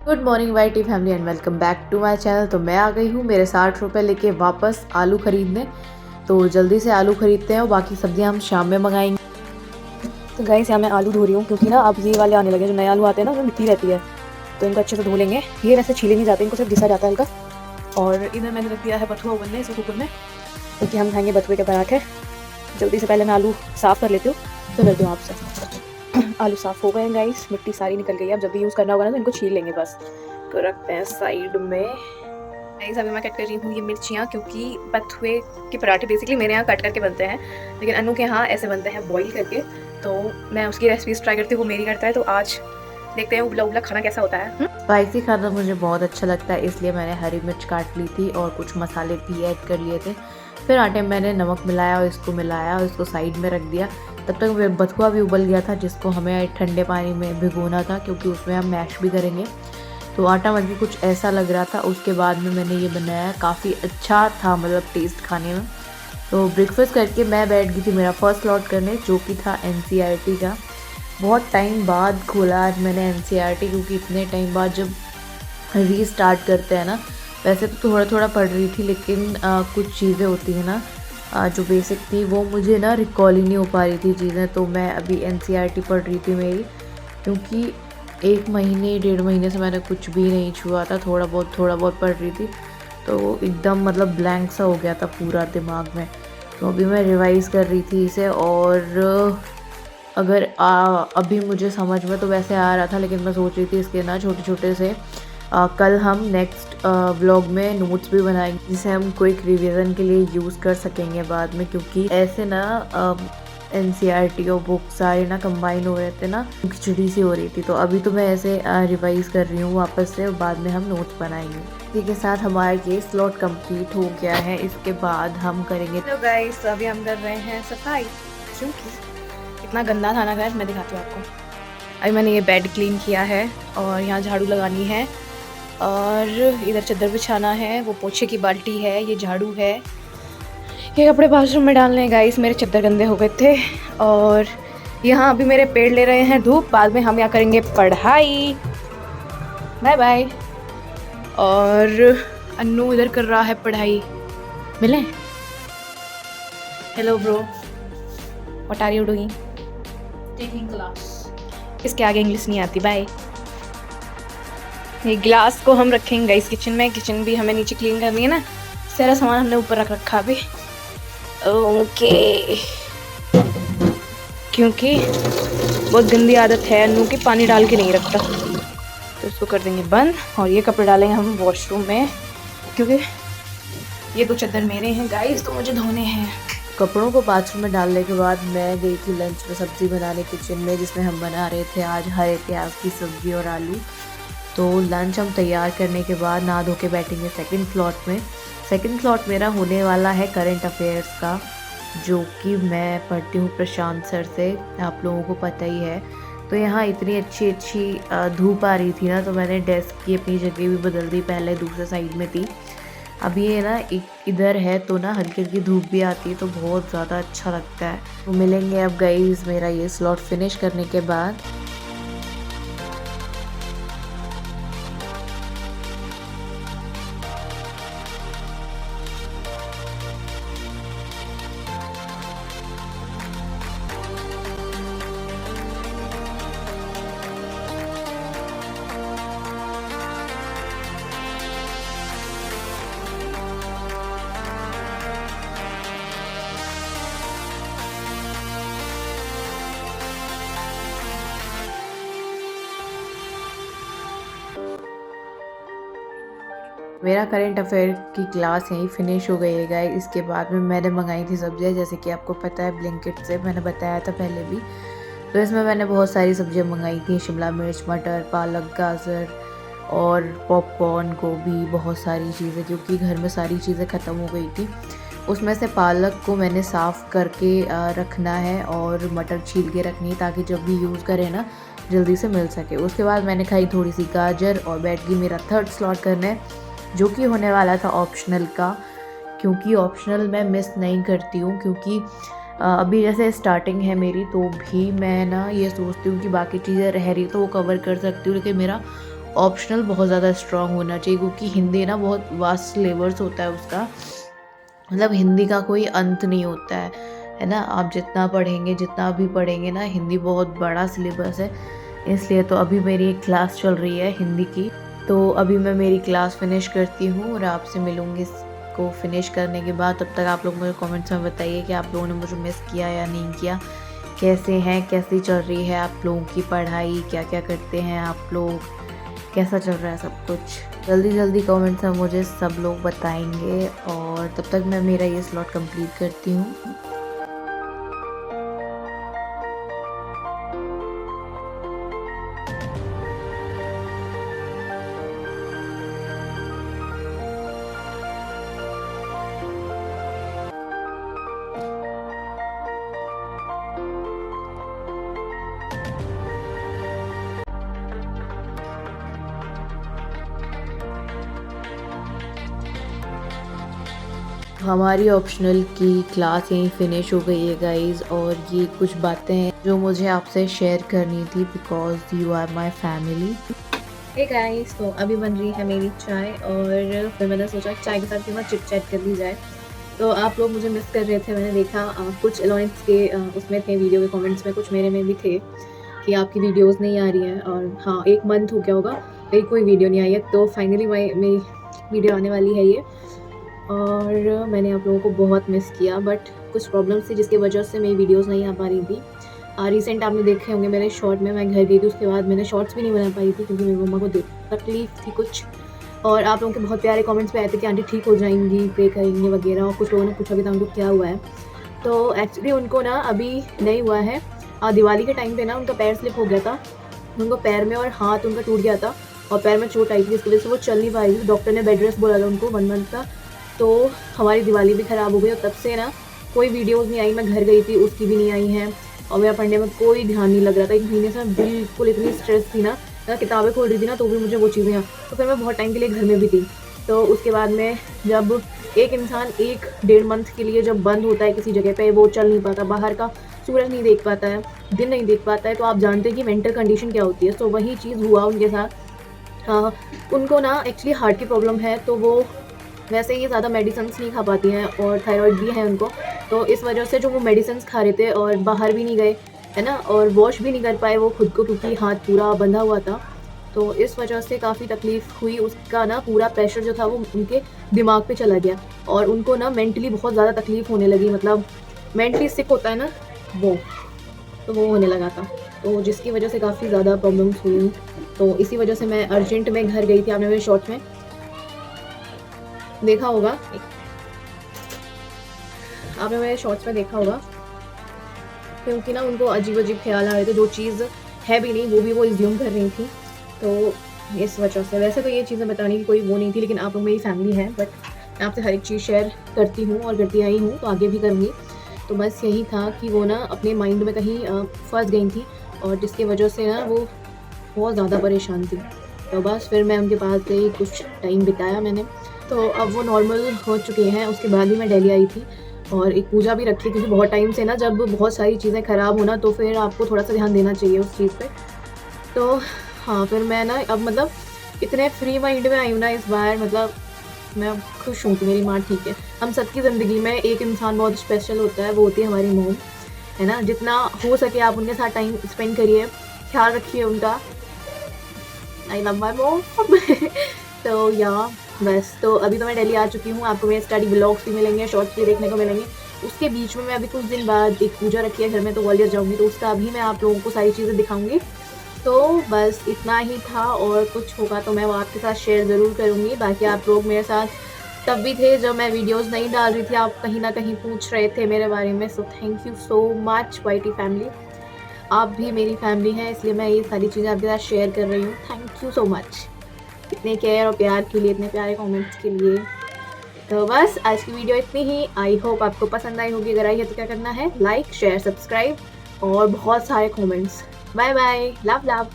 Good morning YT family and welcome back to my channel. तो मैं आ गई हूँ मेरे 60 रुपये लेके वापस आलू ख़रीदने। तो जल्दी से आलू ख़रीदते हैं और बाकी सब्जियाँ हम शाम में मंगाएंगे। तो गाइस यहाँ मैं आलू धो रही हूँ क्योंकि ना अब ये वाले आने लगे, जो नए आलू आते हैं ना उसमें मिट्टी रहती है, तो इनको अच्छे से धो लेंगे। ये वैसे छीले नहीं जाते, इनको सिर्फ घिसा जाता है हल्का। और इधर मैंने रख दिया है बथुआ उबलने इसे कुकर में, क्योंकि हम खाएंगे बथुए के पराठे। जल्दी से पहले मैं आलू साफ़ कर लेती हूँ तो मिलती हूँ आपसे। आलू साफ़ हो गए हैं गाइस, मिट्टी सारी निकल गई है। अब जब भी यूज़ करना होगा ना तो इनको छील लेंगे बस। को रखते हैं साइड में। गाइस अभी मैं कट कर रही हूँ ये मिर्चियाँ, क्योंकि बथुए के पराठे बेसिकली मेरे यहाँ कट करके बनते हैं, लेकिन अनु के यहाँ ऐसे बनते हैं बॉईल करके। तो मैं उसकी रेसिपीज ट्राई करती हूँ, वो मेरी करता है। तो आज देखते हैं उबला उबला खाना कैसा होता है। स्पाइसी खाना मुझे बहुत अच्छा लगता है, इसलिए मैंने हरी मिर्च काट ली थी और कुछ मसाले भी ऐड कर लिए थे। फिर आटे में मैंने नमक मिलाया और इसको मिलाया और इसको साइड में रख दिया। तब तक बथुआ भी उबल गया था, जिसको हमें ठंडे पानी में भिगोना था, क्योंकि उसमें हम मैश भी करेंगे। तो आटा बन के कुछ ऐसा लग रहा था। उसके बाद में मैंने ये बनाया, काफ़ी अच्छा था, मतलब टेस्ट खाने में। तो ब्रेकफास्ट करके मैं बैठ गई थी मेरा फर्स्ट स्लॉट करने, जो कि था एनसीईआरटी का। बहुत टाइम बाद खोला आज मैंने एनसीईआरटी, क्योंकि इतने टाइम बाद जब रीस्टार्ट करते हैं ना, वैसे तो थोड़ा थोड़ा पढ़ रही थी, लेकिन कुछ चीज़ें होती हैं ना जो बेसिक थी वो मुझे ना रिकॉल ही नहीं हो पा रही थी चीज़ें। तो मैं अभी एनसीईआरटी पढ़ रही थी मेरी, क्योंकि 1 महीने 1.5 महीने से मैंने कुछ भी नहीं छुआ था, थोड़ा बहुत पढ़ रही थी। तो एकदम मतलब ब्लैंक सा हो गया था पूरा दिमाग में। तो अभी मैं रिवाइज़ कर रही थी इसे, और अगर अभी मुझे समझ में तो वैसे आ रहा था, लेकिन मैं सोच रही थी इसके ना छोटे छोटे से कल हम नेक्स्ट व्लॉग में नोट्स भी बनाएंगे, जिसे हम क्विक रिवीजन के लिए यूज़ कर सकेंगे बाद में। क्योंकि ऐसे ना एनसीईआरटी और बुक सारे ना कंबाइन हो रहे थे ना, खिचड़ी सी हो रही थी। तो अभी तो मैं ऐसे रिवाइज़ कर रही हूँ वापस से, और बाद में हम नोट्स बनाएंगे। इसी के साथ हमारा ये स्लॉट कंप्लीट हो गया है। इसके बाद हम करेंगे, तो गाइस अभी हम कर रहे हैं सफाई, क्योंकि इतना गंदा था ना गाइस। मैं दिखाती हूँ आपको। अभी मैंने ये बेड क्लीन किया है और यहाँ झाड़ू लगानी है, और इधर चादर बिछाना है, वो पोछे की बाल्टी है, ये झाड़ू है, ये कपड़े बाथरूम में डालने हैं। गाइस मेरे चादर गंदे हो गए थे। और यहाँ अभी मेरे पेड़ ले रहे हैं धूप, बाद में हम यहाँ करेंगे पढ़ाई। Bye bye. और अन्नू इधर कर रहा है पढ़ाई। मिले? Hello bro, what are you doing? Taking class. इसके आगे इंग्लिश नहीं आती। बाय। ये गिलास को हम रखेंगे इस किचन में। किचन भी हमें नीचे क्लीन करनी है ना, सारा सामान हमने ऊपर रख रखा अभी। ओके, क्योंकि बहुत गंदी आदत है अन्नू की, पानी डाल के नहीं रखता। तो इसको कर देंगे बंद, और ये कपड़े डालेंगे हम वॉशरूम में, क्योंकि ये 2 चादर मेरे हैं गाइस, तो मुझे धोने हैं। कपड़ों को बाथरूम में डालने के बाद मैं गई थी लंच में सब्ज़ी बनाने किचन में, जिसमें हम बना रहे थे आज हरे प्याज की सब्ज़ी और आलू। तो लंच हम तैयार करने के बाद नहा धो के बैठेंगे सेकंड स्लॉट में। सेकंड स्लॉट मेरा होने वाला है करंट अफेयर्स का, जो कि मैं पढ़ती हूँ प्रशांत सर से, आप लोगों को पता ही है। तो यहाँ इतनी अच्छी धूप आ रही थी ना, तो मैंने डेस्क की अपनी जगह भी बदल दी, पहले दूसरे साइड में थी, अब ये ना इधर है, तो ना हल्की हल्की धूप भी आती है, तो बहुत ज़्यादा अच्छा लगता है। तो मिलेंगे अब गाइस मेरा ये स्लॉट फिनिश करने के बाद। मेरा करंट अफेयर की क्लास यहीं फिनिश हो गई है गाइस। इसके बाद में मैंने मंगाई थी सब्जियां, जैसे कि आपको पता है ब्लिंकिट से, मैंने बताया था पहले भी। तो इसमें मैंने बहुत सारी सब्जियां मंगाई थी, शिमला मिर्च, मटर, पालक, गाजर और पॉपकॉर्न, गोभी, बहुत सारी चीज़ें, क्योंकि घर में सारी चीज़ें ख़त्म हो गई थी। उसमें से पालक को मैंने साफ़ करके रखना है, और मटर छील के रखनी है, ताकि जब भी यूज़ करें ना जल्दी से मिल सके। उसके बाद मैंने खाई थोड़ी सी गाजर, और बैठ गई मेरा थर्ड स्लॉट करने, जो कि होने वाला था ऑप्शनल का, क्योंकि ऑप्शनल मैं मिस नहीं करती हूँ। क्योंकि अभी जैसे स्टार्टिंग है मेरी, तो भी मैं ना ये सोचती हूँ कि बाकी चीज़ें रह रही तो वो कवर कर सकती हूँ, लेकिन मेरा ऑप्शनल बहुत ज़्यादा स्ट्रॉन्ग होना चाहिए, क्योंकि हिंदी ना बहुत वास्ट सिलेबस होता है उसका, मतलब हिंदी का कोई अंत नहीं होता है ना। आप जितना पढ़ेंगे, जितना भी पढ़ेंगे ना, हिंदी बहुत बड़ा सिलेबस है। इसलिए तो अभी मेरी एक क्लास चल रही है हिंदी की, तो अभी मैं मेरी क्लास फिनिश करती हूँ और आपसे मिलूँगी इसको फिनिश करने के बाद। तब तक आप लोग मुझे कमेंट्स में बताइए कि आप लोगों ने मुझे मिस किया या नहीं किया, कैसे हैं, कैसी चल रही है आप लोगों की पढ़ाई, क्या क्या करते हैं आप लोग, कैसा चल रहा है सब कुछ। जल्दी जल्दी कमेंट्स में मुझे सब लोग बताएंगे, और तब तक मैं मेरा ये स्लॉट कंप्लीट करती हूँ। हमारी ऑप्शनल की क्लास यहीं फिनिश हो गई है गाइज़, और ये कुछ बातें हैं जो मुझे आपसे शेयर करनी थी, because you are my family. Hey guys, तो अभी बन रही है मेरी चाय और फिर मैंने सोचा चाय के साथ क्यों ना चिट चैट कर ली जाए। तो आप लोग मुझे मिस कर रहे थे, मैंने देखा कुछ अलाउंस के उसमें थे वीडियो के कमेंट्स में, कुछ मेरे में भी थे कि आपकी वीडियोस नहीं आ रही हैं, और हाँ 1 मंथ हो गया होगा मेरी कोई वीडियो नहीं आई है। तो फाइनली मेरी वीडियो आने वाली है ये, और मैंने आप लोगों को बहुत मिस किया, बट कुछ प्रॉब्लम्स थी जिसकी वजह से मेरी वीडियोस नहीं आ पा रही थी। रिसेंट आपने देखे होंगे मेरे शॉर्ट में, मैं घर गई थी उसके बाद मैंने शॉर्ट्स भी नहीं बना पाई थी क्योंकि मेरी मम्मा को तकलीफ थी कुछ, और आप लोगों के बहुत प्यारे कमेंट्स पे आए थे कि आंटी ठीक हो जाएंगी, प्रे करेंगे वगैरह, और कुछ लोगों ने पूछा भी था उनको क्या हुआ है। तो एक्चुअली उनको ना अभी नहीं हुआ है, दिवाली के टाइम पे ना उनका पैर स्लिप हो गया था, उनको पैर में और हाथ उनका टूट गया था और पैर में चोट आई थी, जिसकी वजह से वो चल नहीं पाई थी। डॉक्टर ने बेड रेस्ट बोला था उनको 1 मंथ का। तो हमारी दिवाली भी ख़राब हो गई, और तब से ना कोई वीडियोज़ नहीं आई। मैं घर गई थी, उसकी भी नहीं आई हैं, और मेरा पढ़ने में कोई ध्यान नहीं लग रहा था। 1 महीने से मैं बिल्कुल इतनी स्ट्रेस थी ना, किताबें खोल रही थी ना तो भी मुझे वो चीज़ें हैं। तो फिर मैं बहुत टाइम के लिए घर में भी थी। तो उसके बाद में जब एक इंसान 1-1.5 मंथ के लिए जब बंद होता है किसी जगह पे, वो चल नहीं पाता, बाहर का सूरज नहीं देख पाता है, दिन नहीं देख पाता है, तो आप जानते हैं कि मेंटल कंडीशन क्या होती है। तो वही चीज़ हुआ उनके साथ। उनको ना एक्चुअली हार्ट की प्रॉब्लम है, तो वो वैसे ही ज़्यादा मेडिसिन्स नहीं खा पाती हैं, और थायराइड भी है उनको। तो इस वजह से जो वो मेडिसिन्स खा रहे थे और बाहर भी नहीं गए, है ना, और वॉश भी नहीं कर पाए वो खुद को, क्योंकि हाथ पूरा बंधा हुआ था। तो इस वजह से काफ़ी तकलीफ़ हुई। उसका ना पूरा प्रेशर जो था वो उनके दिमाग पे चला गया, और उनको ना मेंटली बहुत ज़्यादा तकलीफ़ होने लगी, मतलब मेंटली सिक होता है ना वो, तो वो होने लगा था। तो जिसकी वजह से काफ़ी ज़्यादा प्रॉब्लम्स हुई। तो इसी वजह से मैं अर्जेंट में घर गई थी। आपने मेरे शॉर्ट्स में देखा होगा, आपने मेरे शॉर्ट्स में देखा होगा, क्योंकि ना उनको अजीब अजीब ख्याल आ रहे थे, जो चीज़ है भी नहीं वो भी वो इज्यूम कर रही थी। तो इस वजह से, वैसे तो ये चीज़ें बताने की कोई वो नहीं थी, लेकिन आप लोग मेरी फैमिली है, बट मैं आपसे हर एक चीज़ शेयर करती हूँ और करती आई हूँ, तो आगे भी करूँगी। तो बस यही था कि वो ना अपने माइंड में कहीं फंस गई थी, और जिसकी वजह से ना वो बहुत ज़्यादा परेशान थी। तो बस फिर मैं उनके पास गई, कुछ टाइम बिताया मैंने, तो अब वो नॉर्मल हो चुके हैं। उसके बाद ही मैं दिल्ली आई थी, और एक पूजा भी रखी, क्योंकि बहुत टाइम से ना जब बहुत सारी चीज़ें ख़राब होना तो फिर आपको थोड़ा सा ध्यान देना चाहिए उस चीज़ पे। तो हाँ, फिर मैं ना अब मतलब इतने फ्री माइंड में आई हूँ ना इस बार, मतलब मैं अब खुश हूँ कि मेरी माँ ठीक है। हम सबकी ज़िंदगी में एक इंसान बहुत स्पेशल होता है, वो होती है हमारी मॉम, है ना। जितना हो सके आप उनके साथ टाइम स्पेंड करिए, ख्याल रखिए उनका। I love my mom. तो या बस, तो अभी तो मैं दिल्ली आ चुकी हूँ। आपको मेरे स्टडी ब्लॉग्स भी मिलेंगे, शॉर्ट्स भी देखने को मिलेंगे। उसके बीच में मैं अभी कुछ दिन बाद एक पूजा रखी है घर में, तो ग्वालियर जाऊँगी, तो उसका भी मैं आप लोगों को सारी चीज़ें दिखाऊँगी। तो बस इतना ही था, और कुछ होगा तो मैं वो आपके साथ शेयर ज़रूर करूँगी। बाकी आप लोग मेरे साथ तब भी थे जब मैं वीडियोस नहीं डाल रही थी, आप कहीं ना कहीं पूछ रहे थे मेरे बारे में। So thank you so much YT family, आप भी मेरी फैमिली हैं, इसलिए मैं ये सारी चीज़ें आपके साथ शेयर कर रही हूँ। थैंक यू सो मच इतने केयर और प्यार के लिए, इतने प्यारे कमेंट्स के लिए। तो बस आज की वीडियो इतनी ही। आई होप आपको पसंद आई होगी। अगर आई है तो क्या करना है, लाइक शेयर सब्सक्राइब और बहुत सारे comments. Bye bye, love love.